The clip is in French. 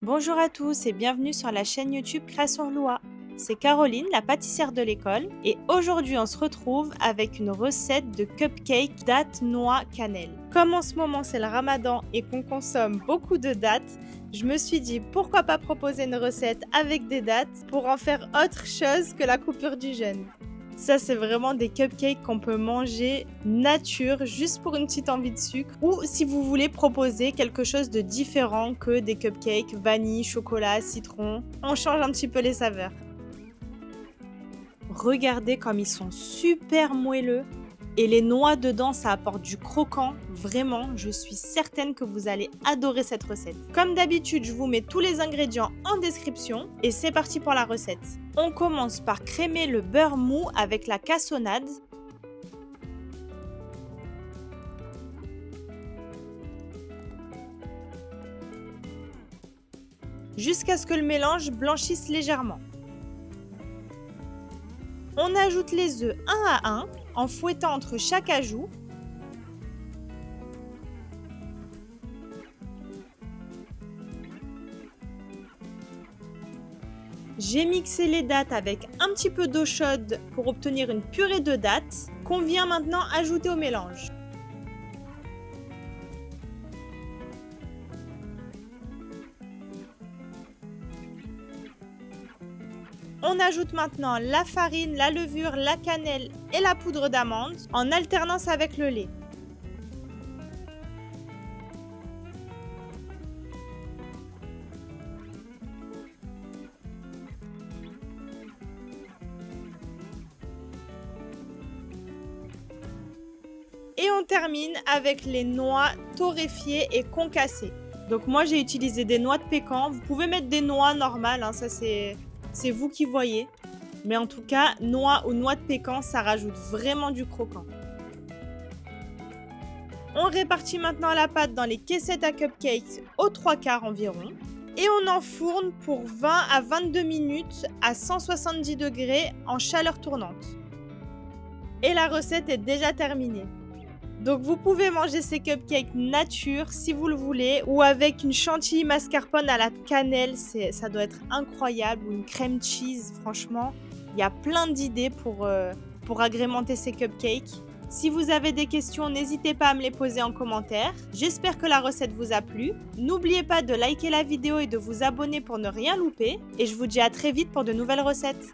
Bonjour à tous et bienvenue sur la chaîne YouTube Création Loa. C'est Caroline, la pâtissière de l'école, et aujourd'hui on se retrouve avec une recette de cupcake dattes noix cannelle. Comme en ce moment c'est le ramadan et qu'on consomme beaucoup de dattes, je me suis dit pourquoi pas proposer une recette avec des dattes pour en faire autre chose que la coupure du jeûne. Ça, c'est vraiment des cupcakes qu'on peut manger nature, juste pour une petite envie de sucre. Ou si vous voulez proposer quelque chose de différent que des cupcakes vanille, chocolat, citron. On change un petit peu les saveurs. Regardez comme ils sont super moelleux. Et les noix dedans, ça apporte du croquant. Vraiment, je suis certaine que vous allez adorer cette recette. Comme d'habitude, je vous mets tous les ingrédients en description. Et c'est parti pour la recette. On commence par crémer le beurre mou avec la cassonade. Jusqu'à ce que le mélange blanchisse légèrement. On ajoute les œufs un à un en fouettant entre chaque ajout. J'ai mixé les dattes avec un petit peu d'eau chaude pour obtenir une purée de dattes qu'on vient maintenant ajouter au mélange. On ajoute maintenant la farine, la levure, la cannelle et la poudre d'amande en alternance avec le lait. Et on termine avec les noix torréfiées et concassées. Donc moi j'ai utilisé des noix de pécan. Vous pouvez mettre des noix normales, hein, ça c'est vous qui voyez. Mais en tout cas, noix ou noix de pécan, ça rajoute vraiment du croquant. On répartit maintenant la pâte dans les caissettes à cupcakes aux 3/4 environ. Et on enfourne pour 20 à 22 minutes à 170 degrés en chaleur tournante. Et la recette est déjà terminée. Donc vous pouvez manger ces cupcakes nature si vous le voulez, ou avec une chantilly mascarpone à la cannelle, ça doit être incroyable, ou une crème cheese, franchement. Il y a plein d'idées pour agrémenter ces cupcakes. Si vous avez des questions, n'hésitez pas à me les poser en commentaire. J'espère que la recette vous a plu. N'oubliez pas de liker la vidéo et de vous abonner pour ne rien louper. Et je vous dis à très vite pour de nouvelles recettes.